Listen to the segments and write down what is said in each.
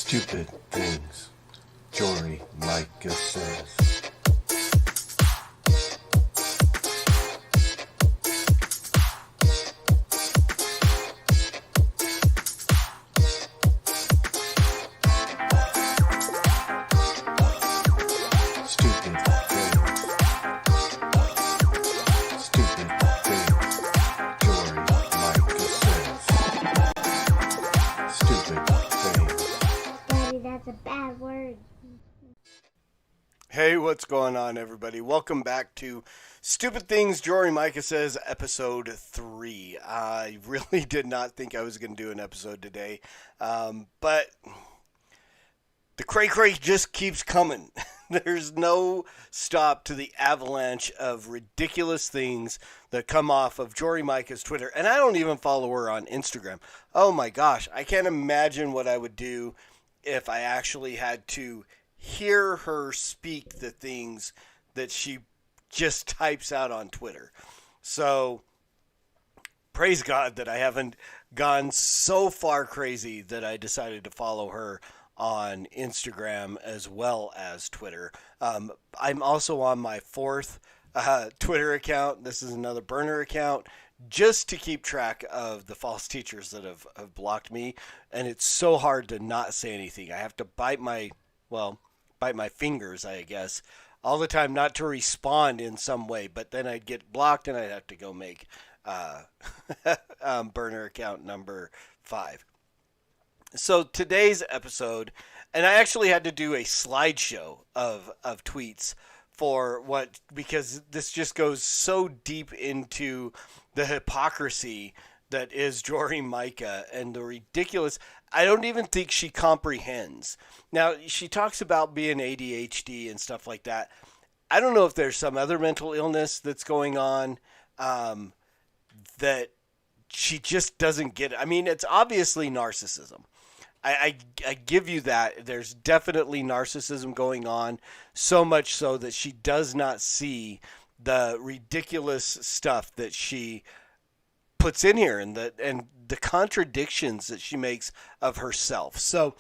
Stupid things Jory Micah says. Hey, what's going on, everybody? Welcome back to Stupid Things Jory Micah Says, episode 3. I really did not think I was going to do an episode today, but the cray-cray just keeps coming. There's no stop to the avalanche of ridiculous things that come off of Jory Micah's Twitter, and I don't even follow her on Instagram. Oh my gosh, I can't imagine what I would do if I actually had to hear her speak the things that she just types out on Twitter. So praise God that I haven't gone so far crazy that I decided to follow her on Instagram as well as Twitter. I'm also on my fourth Twitter account. This is another burner account just to keep track of the false teachers that have blocked me. And it's so hard to not say anything. I have to bite my fingers, I guess, all the time not to respond in some way. But then I'd get blocked and I'd have to go make burner account number 5. So today's episode, and I actually had to do a slideshow of tweets because this just goes so deep into the hypocrisy that is Jory Micah and the ridiculous. I don't even think she comprehends. Now, she talks about being ADHD and stuff like that. I don't know if there's some other mental illness that's going on that she just doesn't get. I mean, it's obviously narcissism. I give you that. There's definitely narcissism going on, so much so that she does not see the ridiculous stuff that she puts in here and the contradictions that she makes of herself. So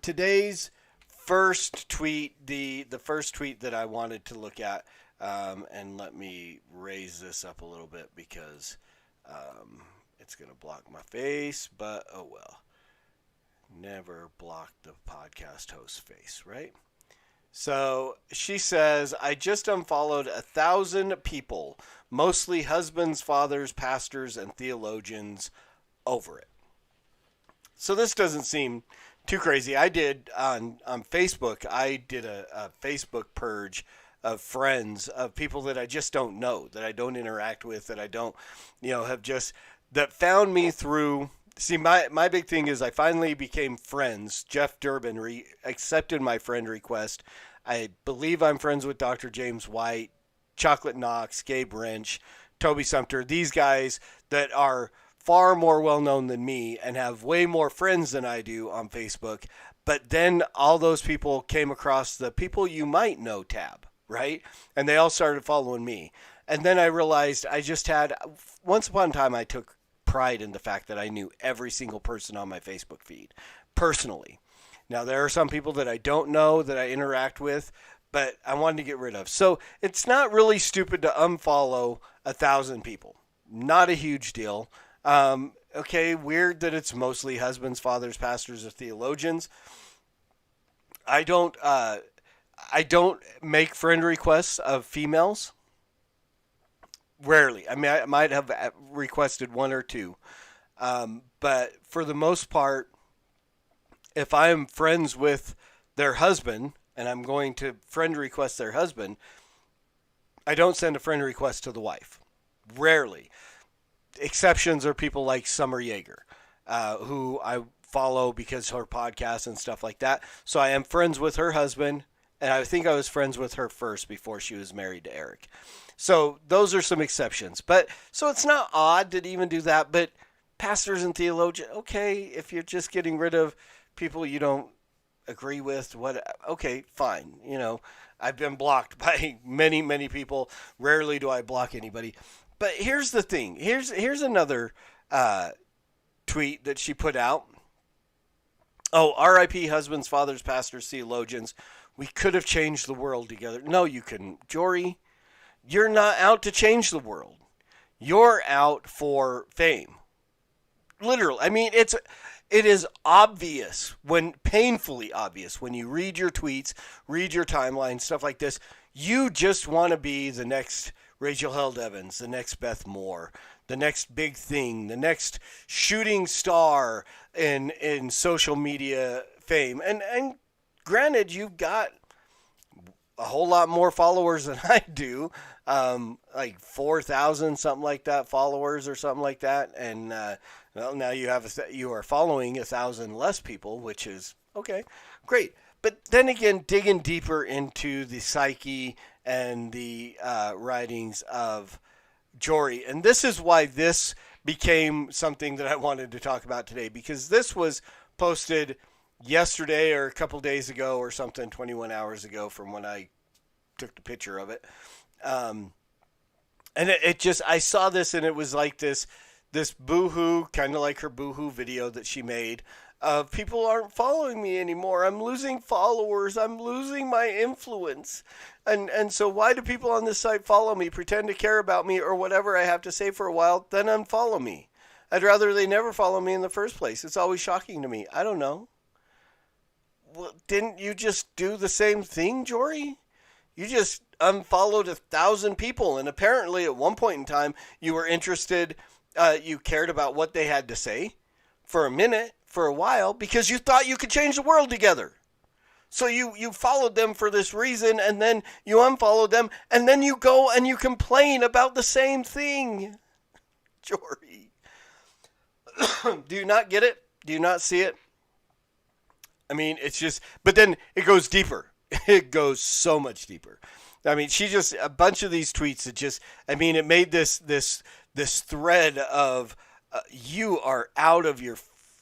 today's first tweet, the first tweet that I wanted to look at, and let me raise this up a little bit because it's going to block my face, but oh well. Never block the podcast host's face, right? So she says, I just unfollowed 1,000 people, mostly husbands, fathers, pastors, and theologians, over it. So this doesn't seem too crazy. I did on Facebook, I did a Facebook purge of friends, of people that I just don't know, that I don't interact with, that I don't, have just, that found me through. See, my big thing is I finally became friends. Jeff Durbin accepted my friend request. I believe I'm friends with Dr. James White, Chocolate Knox, Gabe Wrench, Toby Sumter. These guys that are far more well-known than me and have way more friends than I do on Facebook. But then all those people came across the people you might know tab, right? And they all started following me. And then I realized once upon a time I took pride in the fact that I knew every single person on my Facebook feed personally. Now, there are some people that I don't know that I interact with, but I wanted to get rid of. So it's not really stupid to unfollow 1,000 people. Not a huge deal. Okay, weird that it's mostly husbands, fathers, pastors, or theologians. I don't make friend requests of females. Rarely. I mean, I might have requested one or two. But for the most part, if I am friends with their husband and I'm going to friend request their husband, I don't send a friend request to the wife. Rarely. Exceptions are people like Summer Yeager, who I follow because her podcast and stuff like that. So I am friends with her husband, and I think I was friends with her first before she was married to Eric. So those are some exceptions. But so it's not odd to even do that. But pastors and theologians, okay, if you're just getting rid of people you don't agree with, okay, fine. I've been blocked by many, many people. Rarely do I block anybody. But here's the thing. Here's another tweet that she put out. Oh, R.I.P. husbands, fathers, pastors, theologians. We could have changed the world together. No, you couldn't. Jory, you're not out to change the world. You're out for fame. Literally. I mean, it is obvious, when painfully obvious, when you read your tweets, read your timeline, stuff like this. You just want to be the next Rachel Held Evans, the next Beth Moore, the next big thing, the next shooting star in social media fame. And granted, you've got a whole lot more followers than I do, like 4,000, something like that, followers or something like that. And well, now you are following 1,000 less people, which is okay, great. But then again, digging deeper into the psyche and the writings of Jory, and this is why this became something that I wanted to talk about today, because this was posted yesterday or a couple days ago or something, 21 hours ago from when I took the picture of it. And it just, I saw this and it was like this boohoo, kind of like her boohoo video that she made of people aren't following me anymore. I'm losing followers. I'm losing my influence. And so why do people on this site follow me, pretend to care about me or whatever I have to say for a while, then unfollow me? I'd rather they never follow me in the first place. It's always shocking to me. I don't know. Well, didn't you just do the same thing, Jory? You just unfollowed 1,000 people, and apparently at one point in time you were interested, you cared about what they had to say for a minute, for a while, because you thought you could change the world together. So you followed them for this reason, and then you unfollowed them, and then you go and you complain about the same thing. Jory. Do you not get it? Do you not see it? I mean, it's just, but then it goes deeper. It goes so much deeper. I mean, she just, a bunch of these tweets that just, I mean, it made this thread of, you are out of your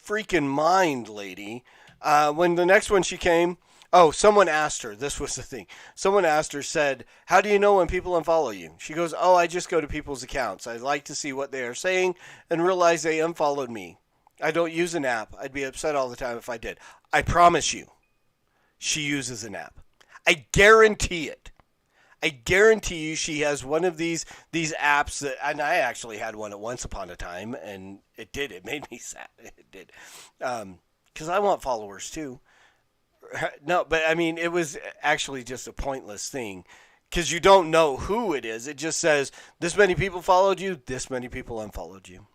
freaking mind, lady. When the next one she came, oh, someone asked her, this was the thing. Someone asked her, said, how do you know when people unfollow you? She goes, oh, I just go to people's accounts. I like to see what they are saying and realize they unfollowed me. I don't use an app. I'd be upset all the time if I did. I promise you, she uses an app. I guarantee it. I guarantee you she has one of these apps that, and I actually had one at once upon a time, and it did. It made me sad. It did. Because I want followers too. No, but I mean, it was actually just a pointless thing because you don't know who it is. It just says this many people followed you, this many people unfollowed you.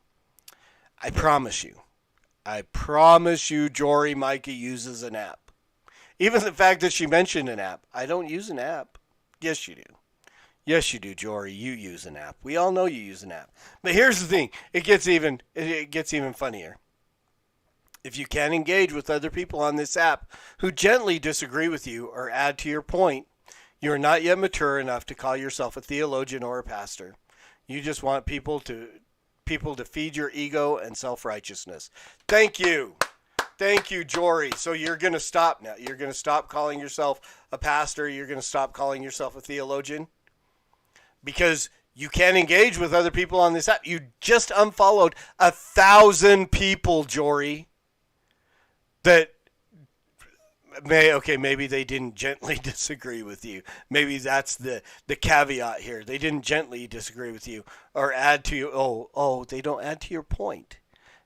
I promise you. I promise you Jory Micah uses an app. Even the fact that she mentioned an app. I don't use an app. Yes, you do. Yes, you do, Jory. You use an app. We all know you use an app. But here's the thing. It gets even funnier. If you can't engage with other people on this app who gently disagree with you or add to your point, you are not yet mature enough to call yourself a theologian or a pastor. You just want people to feed your ego and self-righteousness. Thank you. Thank you, Jory. So you're going to stop now. You're going to stop calling yourself a pastor. You're going to stop calling yourself a theologian because you can't engage with other people on this app. You just unfollowed 1,000 people, Jory. That maybe they didn't gently disagree with you. Maybe that's the caveat here. They didn't gently disagree with you or add to you. Oh, they don't add to your point.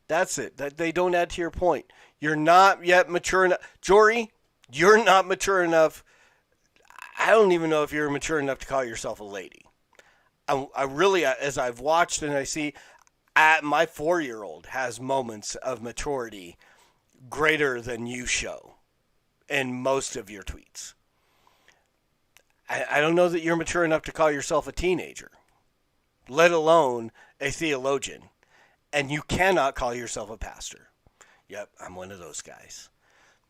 That's it. That they don't add to your point. You're not yet mature enough. Jory, you're not mature enough. I don't even know if you're mature enough to call yourself a lady. I really, as I've watched and I see, my 4-year-old has moments of maturity greater than you show in most of your tweets. I don't know that you're mature enough to call yourself a teenager, let alone a theologian. And you cannot call yourself a pastor. Yep, I'm one of those guys.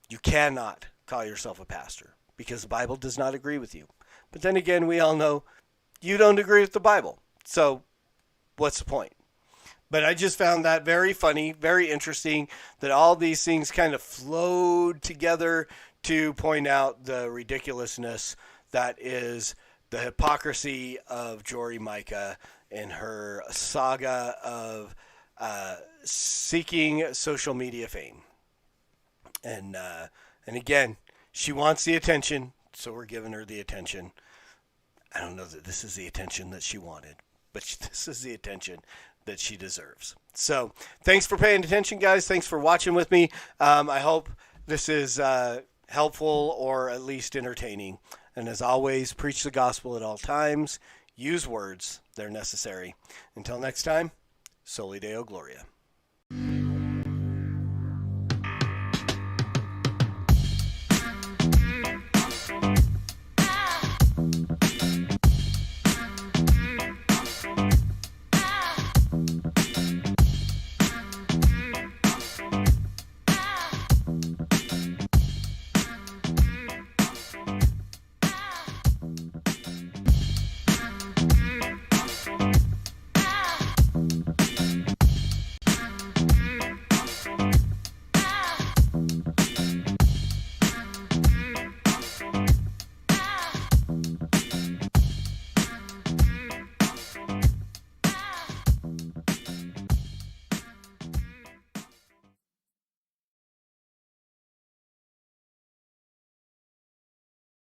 You cannot call yourself a pastor because the Bible does not agree with you. But then again, we all know you don't agree with the Bible. So what's the point? But I just found that very funny, very interesting that all these things kind of flowed together to point out the ridiculousness that is the hypocrisy of Jory Micah in her saga of seeking social media fame. And again, she wants the attention, so we're giving her the attention. I don't know that this is the attention that she wanted, but this is the attention that she deserves. So thanks for paying attention, guys. Thanks for watching with me. I hope this is helpful or at least entertaining. And as always, preach the gospel at all times. Use words. They're necessary. Until next time, Soli Deo Gloria.